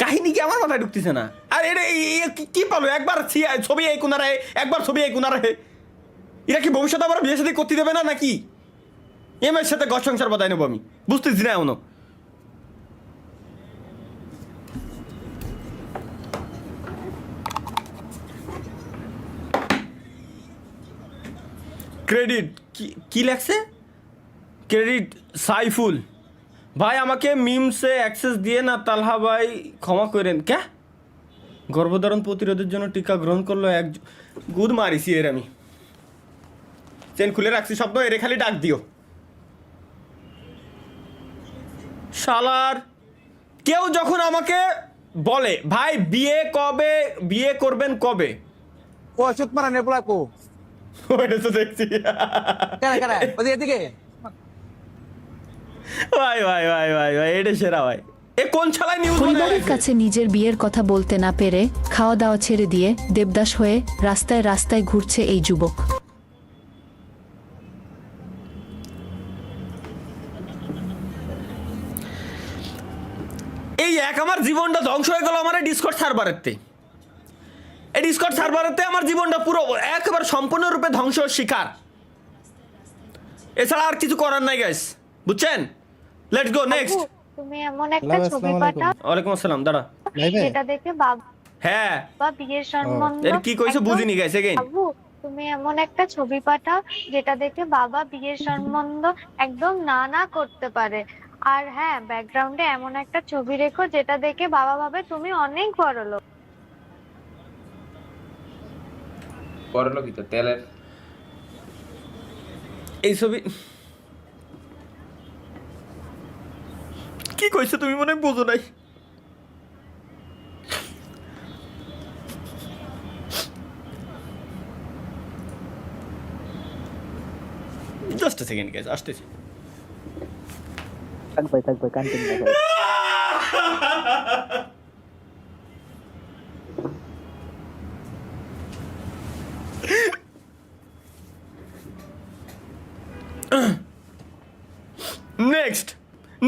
কাহিনী কি আমার মাথায় ঢুকতেছে না। আর এটা কি পালো, একবার ছবি এই কোনারে, একবার ছবি এই কোনারে, এরা কি ভবিষ্যতে আবার বিয়ে সাথে করতে দেবে না নাকি? এমের সাথে ঘর সংসার বাদায় নেবো আমি, বুঝতেছি না এমনও। ক্রেডিট কি লেখছে? ক্রেডিট সাইফুল ভাই, আমাকে মিমসে অ্যাক্সেস দিয়ে না, তালহা ভাই ক্ষমা করেন। ক্যা গর্ভধারণ প্রতিরোধের জন্য টিকা গ্রহণ করলো এক গুদ মারিছি এর আমি। চেন খুলে রাখছি শব্দ, এর খালি ডাক দিও শালার। কেউ যখন আমাকে বলে ভাই বিয়ে করবেন কবে, ও চুপ মারা নেপলা কো ওইটা তো দেখছি। কারা ওই এদিকে ভাই ভাই ভাই ভাই ভাই এটা সেরা ভাই। এ কোন ছালাই নিউজ পরিবারের কাছে নিজের বিয়ের কথা বলতে না পেরে খাওয়া দাওয়া ছেড়ে দিয়ে দেবদাস হয়ে রাস্তায় রাস্তায় ঘুরছে এই যুবক। এই আমার জীবনটা ধ্বংস হয়ে গেল আমার ডিসকর্ড সার্ভারেতে। এই ডিসকর্ড সার্ভারেতে আমার জীবনটা পুরো একেবারে সম্পূর্ণরূপে ধ্বংস শিকার। এছাড়া আর কিছু করার নাই গাইস, বুঝছেন? Let's go next. তুমি এমন একটা ছবি পাঠাও। ওয়ালাইকুম আসসালাম। দাঁড়া, যেটা দেখে বাবা হ্যাঁ বিয়ের সম্বন্ধ। এর কি কইছো বুঝিনি গাইস, এগেইন। বাবু তুমি এমন একটা ছবি পাঠাও যেটা দেখে বাবা বিয়ের সম্বন্ধ একদম না করতে পারে। আর হ্যাঁ, ব্যাকগ্রাউন্ডে এমন একটা ছবি রেখো যেটা দেখে বাবা ভাবে তুমি অনেক বড় লোক। বড় লোকই তো তেলের। এই ছবি কি কইছো তুমি, মনে বুঝো নাই। জাস্ট সেকেন্ড গাইস, আসতেছি। থাক ভাই কন্টিনিউ ভাই।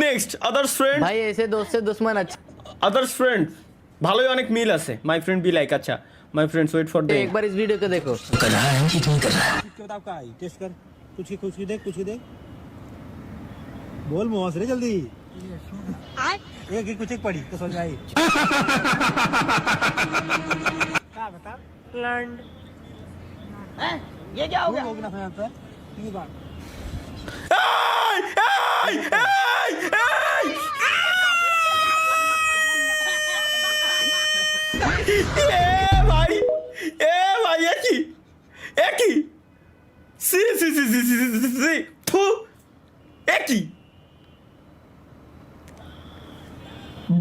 Next others friend. भाई ऐसे दोस्त से दुश्मन अच्छा। আদার্স ফ্রেন্ড ভালোই অনেক মিল আছে। মাই ফ্রেন্ড বি লাইক, আচ্ছা মাই ফ্রেন্ডস ওয়েট ফর एक बार इस वीडियो को देखो। किताब का आई टेस्ट कर, कुछ की देख बोल मुंह से जल्दी। एक कुछ एक पढ़ी तो समझ आई। क्या बता लर्न ये क्या हो गया? होगा ना फिर ये बात ভাই একই সি একই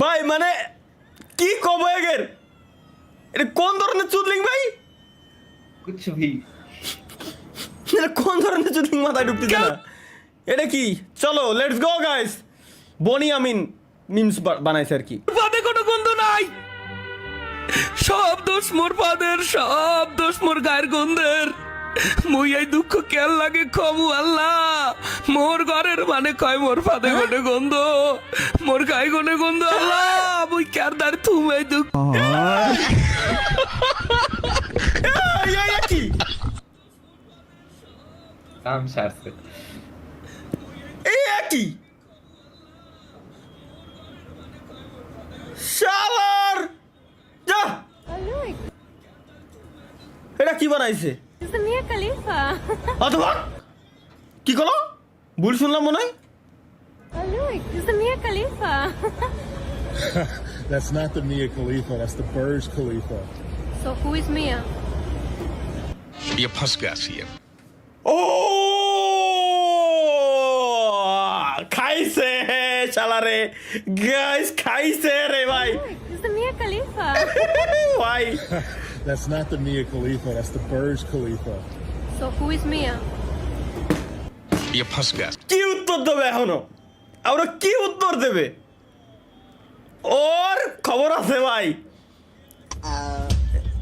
ভাই, মানে কি কব এগের? এটা কোন ধরনের চুদলিং ভাই? कुछ भी এটা কোন ধরনের চুদলিং মাথায় ঢুকতেছে না। এটা কি? চলো let's go guys. Boni Amin memes বানাইছে আর কি। ফাদে কোনো গন্ধ নাই, সব দোষ মোর ফাদের, সব দোষ মোর গায়ের গন্ধের। মুই এই দুঃখ কেন লাগে কমু আল্লাহ, মোর ঘরের মানে কয় মোর ফাদে গনে গন্ধ, মোর গায়ে গনে গন্ধ আল্লাহ, মুই কার দার তুমি এই দুঃখ। কি काम शार से এই একই শালার যা। এটা কি বানাইছে? মিয়া খলিফা। অথবা কি করো, ভুল শুনলাম মনে হয়। মিয়া খলিফা। That's not the Mia Khalifa, that's the Burj Khalifa. So who is Mia? ये फंस गया सीएम। ও খাইছে শালারে গাইস, খাইছে রে ভাই। Mia Khalifa. ভাই That's not the Mia Khalifa, that's the Burj Khalifa. So who is Mia? ये फंस गया। কি উত্তর দেবে এখনো? আমরা কি উত্তর দেবে? ওর খবর আছে ভাই।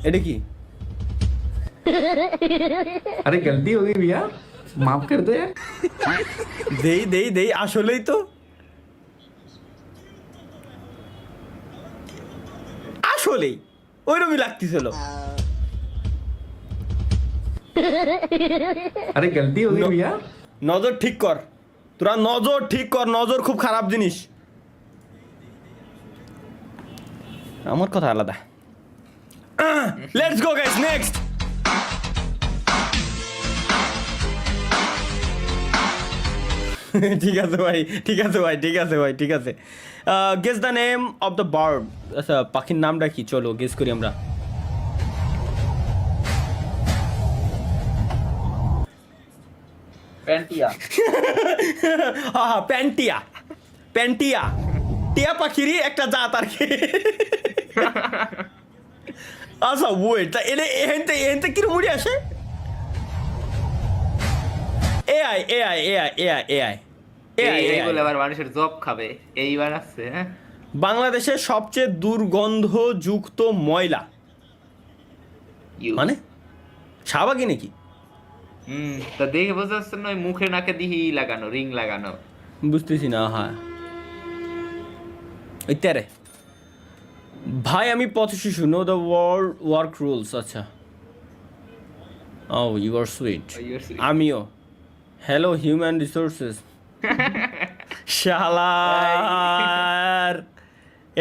এটা কি? अरे गलती हो गई भैया, माफ कर दो यार। দেই আসলেই তো। আসলেই ওইরকমই লাগতেছিল। अरे गलती हो गई भैया। নজর ঠিক কর, তোরা নজর ঠিক কর, নজর খুব খারাপ জিনিস। আমার কথা আলাদা। Let's go guys, next. ঠিক আছে ভাই, ঠিক আছে ভাই, ঠিক আছে ভাই, ঠিক আছে। Guess the name of the bird. আচ্ছা, পাখির নামটা কি? চলো গেস করি আমরা। पैंटिया হ্যাঁ, প্যান্টিয়া। প্যান্টিয়া টিয়া পাখিরই একটা জাত আর কি। আচ্ছা ওয়েট, তা এহেনতে কিরম উড়ে আসে? AI AI AI AI AI AI এইগুলো আবার মানুষের জব খাবে এই বানাচ্ছে হ্যাঁ বাংলাদেশের সবচেয়ে দুর্গন্ধযুক্ত ময়লা মানে শাহবাগি নাকি? তা দেখে বোঝা যাচ্ছে না ওই মুখে নাকে দিহি লাগানো রিং লাগানো বুঝতেছি না। হ্যাঁ ওই তেরে ভাই আমি পথ শিশু, know the world work rules. আচ্ছা, oh you are sweet. Oh, you are sweet. আমিও হ্যালো হিউম্যান রিসোর্সেস। শালার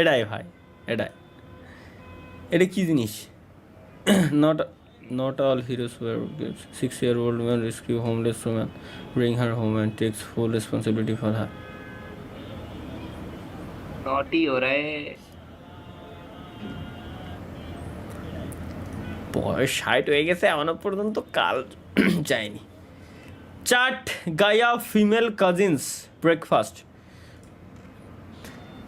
এটাই ভাই, এটাই। এটা কি জিনিস? Not all heroes wear gifts. 6-year-old man rescue homeless woman, bring her home and takes full responsibility for her. Naughty हो रहा है বয়স 60 হয়ে গেছে, এখনো পর্যন্ত কাল যায়নি। চাট গায়া ফিমেল কাজিনস ব্রেকফাস্ট।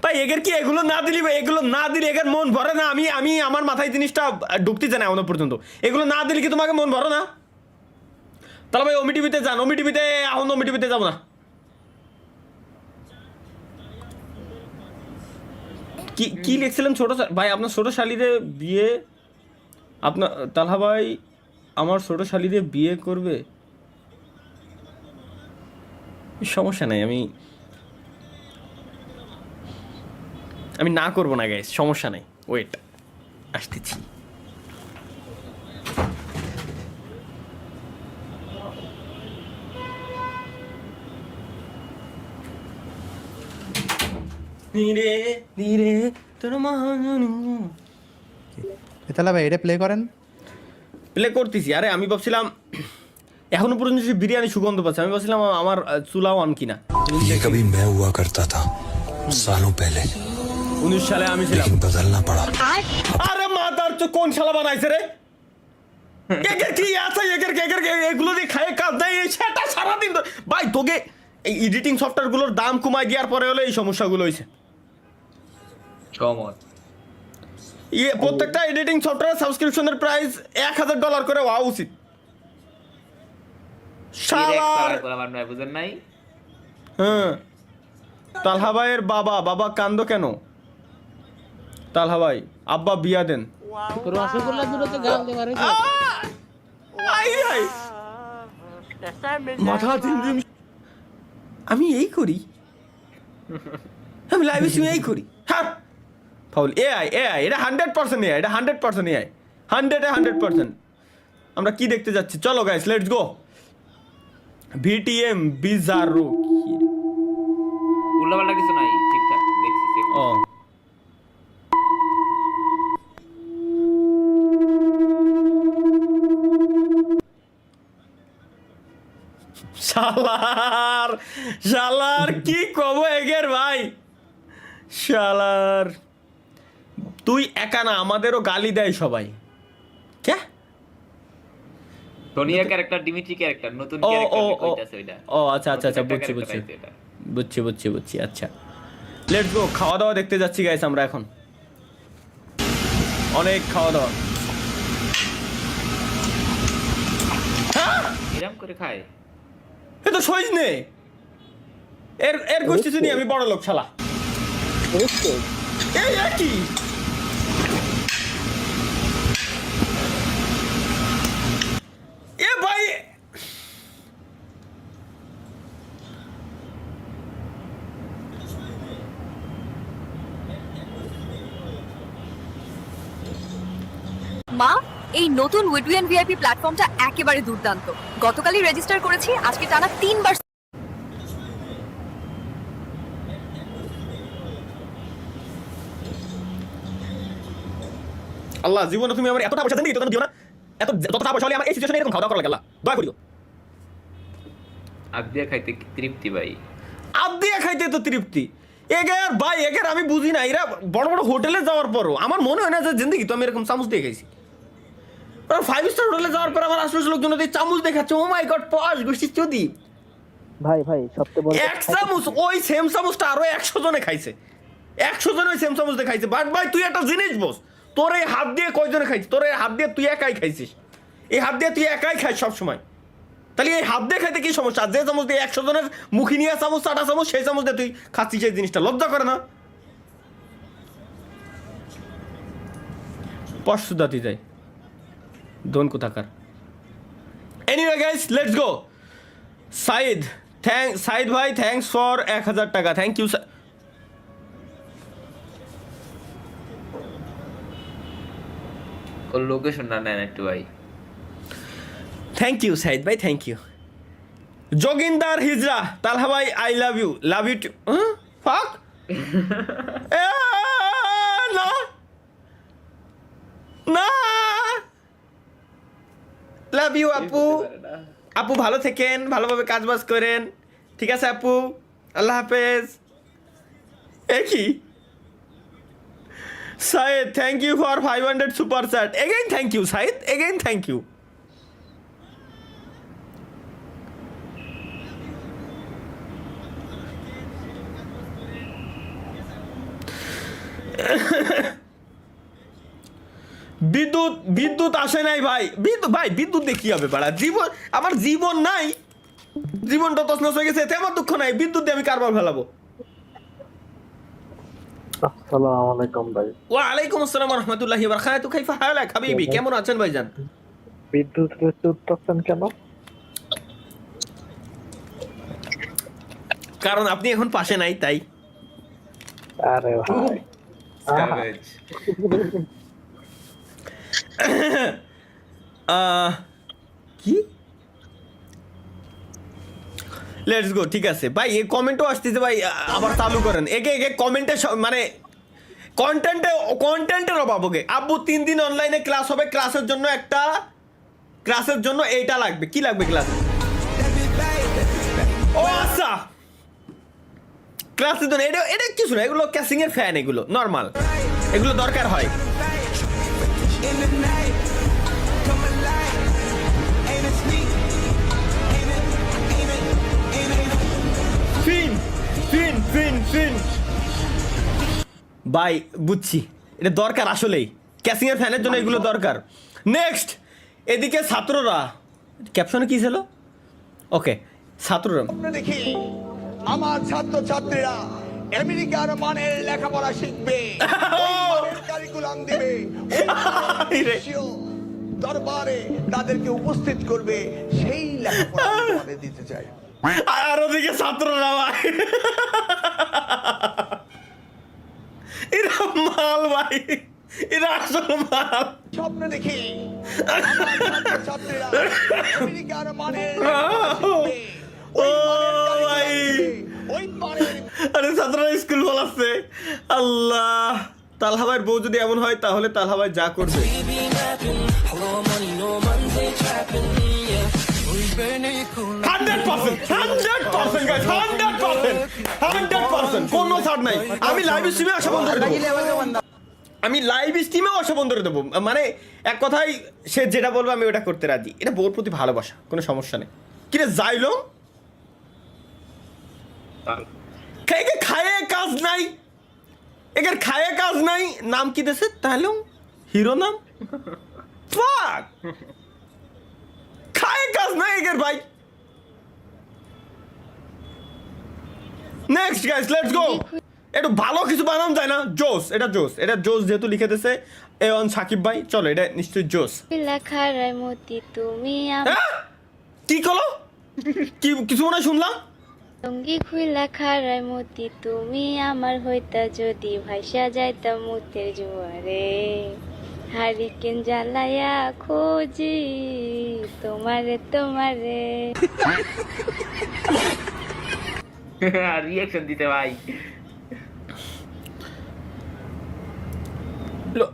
ভাই এগের কি এগুলো না দিলি, এগুলো না দিলে এগের মন ভরে না। আমি আমার মাথায় জিনিসটা ঢুকতে চায় না এখনো পর্যন্ত। এগুলো না দিলে কি তোমাকে মন ভরে না? তাহলে ভাই ওমি টিভিতে যান, ওমি টিভিতে এখন ওমি টিভিতে যাবো না। কি কি লিখছিলেন ছোট ভাই? আপনার ছোট শালিরে বিয়ে, আপনার তালহা ভাই আমার ছোট শালিরে বিয়ে করবে? সমস্যা নাই, আমি না করবো না গাইস, সমস্যা নাই। ওয়েট আসতেছি। ধীরে ধীরে তোর তাহলে ভাই এটা প্লে করেন। প্লে করতেছি। আরে আমি ভাবছিলাম এখনো পর্যন্ত সে বিরিয়ানি সুগন্ধ পাচ্ছে, আমি ভাবছিলাম আমার চুলাও আন কিনা। ये कभी मैं हुआ करता था सालों पहले 19 সালে আমি ছিলাম। लेकिन बदलना पड़ा। আরে মাদার তো কোন শালা বানাইছে রে? একের কি আছে একের এগুলো দিয়ে খায় কাজ দেয় সেটা সারাদিন ভাই। তোকে এই এডিটিং সফটওয়্যারগুলোর দাম কমায় দেওয়ার পরে হলো এই সমস্যাগুলো হয়েছে। কমন প্রত্যেকটা এডিটিং সফটওয়্যার সাবস্ক্রিপশনের প্রাইস $1000 করে হওয়া উচিত। শালার আমার নয় বুঝেন নাই হ্যাঁ। তালহা ভাইয়ের বাবা কান্দো কেন? তালহা ভাই আব্বা বিয়া দেন। রসগোল্লা দুটোতে গাল দেওয়ার মাথা ঝিমঝিম। আমি এই করি, আমি লাইভ স্ট্রিমে এই করি। হ্যাঁ ফাউল এআই এটা 100% এআই, এটা 100% এআই, 100% আমরা কি দেখতে যাচ্ছি? চলো গাইস লেটস গো। ভিটিএম বিজারো উল্লাপাল্লা কিছু নাই ঠিকঠাক দেখছি ও শালার কি কব এগের ভাই। শালার তুই একা না, আমাদেরও গালি দেয় সবাই। কে সোনিয়া ক্যারেক্টার ডিমিট্রি ক্যারেক্টার নতুন ও ক্যারেক্টার ও ও কইতাছে ওইটা ও আচ্ছা বুঝছি। আচ্ছা লেটস গো। খাওয়া দাওয়া দেখতে যাচ্ছি গাইস আমরা এখন। অনেক খাওয়া দাওয়া। এরম করে খায় এ তো সইজ নে এর গোষ্ঠী শুনি আমি বড় লোক শালা। এই কি এ ভাই মা, এই নতুন উইডুয়েন ভিআইপি প্ল্যাটফর্মটা একেবারে দুর্দান্ত। গতকালই রেজিস্টার করেছি, আজকে টানা 3 বার। আল্লাহ জীবনে তুমি আমার এত টাকা পয়সা দেন দিও না, এত যত টাকা পয়সা হলে আমার এই সিচুয়েশনে এরকম খাওয়া দাওয়া করা লাগে, আল্লাহ দয়া করিও। আগ দিয়া খাইতে কি তৃপ্তি ভাই। আপ দিয়ে খাইতে তো তৃপ্তি এগের ভাই, এগের আমি বুঝি না, এরা বড় বড় হোটেলে যাওয়ার পরও আমার মনে হয় না যে জিন্দগি তো আমি এরকম চামচ দিয়ে খাইছি। 5 স্টার হোটেলে যাওয়ার পর আমার আশেপাশের লোকজন ওদের চামচ দেখাচ্ছে, ও মাই গড পশ গোষ্ঠী চুদি। ভাই সবচেয়ে বড় এক চামচ, ওই সেম চামচটা আরো 100 জনে খাইছে, 100 জনে ওই সেম চামচ দিয়ে খাইছে। বাট ভাই তুই একটা জিনিস বস, তোর এই হাত দিয়ে কয়জনে খাইছিস? তোর এই হাত দিয়ে তুই একাই খাইছিস, এই হাত দিয়ে তুই একাই খাইস সবসময়। তাহলে এই হাত দিয়ে খাইতে কি সমস্যা? যে চামচ দিয়ে 100 জনের মুখি নিয়ে চামচ, 8টা চামচ, সেই চামচ দিয়ে তুই খাচ্ছিস এই জিনিসটা, লজ্জা করে না? পশুদাতি যায় দোন কোথাকার। Anyway guys, let's go. Saeed ভাই থ্যাঙ্কস ফর 1000 টাকা, থ্যাংক ইউ। ওর লোকেশনটা নেন একটু ভাই। থ্যাংক ইউ সাইদ ভাই, থ্যাংক ইউ। যোগিন্দার হিজরা, তালহা ভাই আই লাভ ইউ টু। ফাক না না, লাভ ইউ আপু। আপু ভালো থেকেন, ভালোভাবে কাজ বাজ করেন, ঠিক আছে আপু, আল্লাহ হাফেজ। একই Saeed, thank you for 500 super chat. Again thank you Saeed, again thank you. বিদ্যুৎ আসে নাই ভাই, বিদ্যুৎ দিয়ে কি হবে বাড়া? জীবন আমার জীবন নাই, জীবনটা তছনছ হয়ে গেছে, এতে আমার দুঃখ নাই। বিদ্যুৎ দিয়ে আমি কারবার ফেলাবো? আসসালামু আলাইকুম ভাই। ওয়ালাইকুম আসসালাম ওয়া রাহমাতুল্লাহি ওয়া বারাকাতুহু। কাইফা হালাক হাবিবি, কেমন আছেন ভাইজান? বিদ্যুৎ উঠতেছেন কেন? কারণ আপনি এখন পাশে নাই তাই। আরে ভাই Savage. কি লেটস গো, ঠিক আছে ভাই। এই কমেন্টও আসতেছে ভাই, আবার চালু করেন। একে কমেন্টে মানে কন্টেন্টের অভাব। ওকে আব্বু 3 দিন অনলাইনে ক্লাস হবে, ক্লাসের জন্য এইটা লাগবে। কি লাগবে ক্লাস? ও আচ্ছা, ক্লাসের জন্য এটা কিছু না, এগুলো ক্যাসিং এর ফ্যান, এগুলো নর্মাল, এগুলো দরকার হয়। ফিন ভাই বুঝছি, এটা দরকার আসলেই, ক্যাসিং এর ফ্যানের জন্য এগুলো দরকার। নেক্সট, এদিকে ছাত্ররা, ক্যাপশনে কি ছিল? ওকে, ছাত্ররা দেখি আমার ছাত্রছাত্রীরা আমেরিকার মানের লেখাপড়া শিখবে, কারিকুলাম দিবে, দরবারে তাদেরকে উপস্থিত করবে, সেই লেখাপড়া আমাদের দিতে চাই। আর ওদিকে ছাত্ররা ভাই, এরা মাল ভাই, এরা আসল মাল। স্বপ্ন দেখি আমার ছাত্রছাত্রীরা আমেরিকার মানের আরে ছাত্ররা স্কুল বলাচ্ছে। আল্লাহ, তালহা ভাইয়ের বউ যদি এমন হয় তাহলে তালহা ভাই যা করবে। 100% কোনো ছাড় নাই। আমি লাইভ স্ট্রিমে আসা বন্ধ করে দেবো, মানে এক কথাই সে যেটা বলবো আমি ওটা করতে রাজি। এটা বউর প্রতি ভালোবাসা, কোনো সমস্যা নেই। কিরে যাইলো খায়ে কাজ নাই, এদের খায়ে কাজ নাই, নাম কি দেশে তাহলে হিরো নাম খায়ে কাজ নাই এদের ভাই। নেক্সট গাইস, লেটস গো। একটু ভালো কিছু বানানো যায় না? জোস, এটা জোস যেহেতু লিখে দিয়েছে এওয়ান সাকিব ভাই, চলো এটা নিশ্চয়ই জোস। কি কলো, কি কিছু মনে শুনলাম? সঙ্গী খুইলা খারায় মতি তুমি আমার হইতা যদি ভাইসা যাইতা মুতের জোয়ারে। হারিকেন জ্বালায়া খোঁজি তোমারে তোমারে। আর রিয়াকশন দিতে ভাই। লো-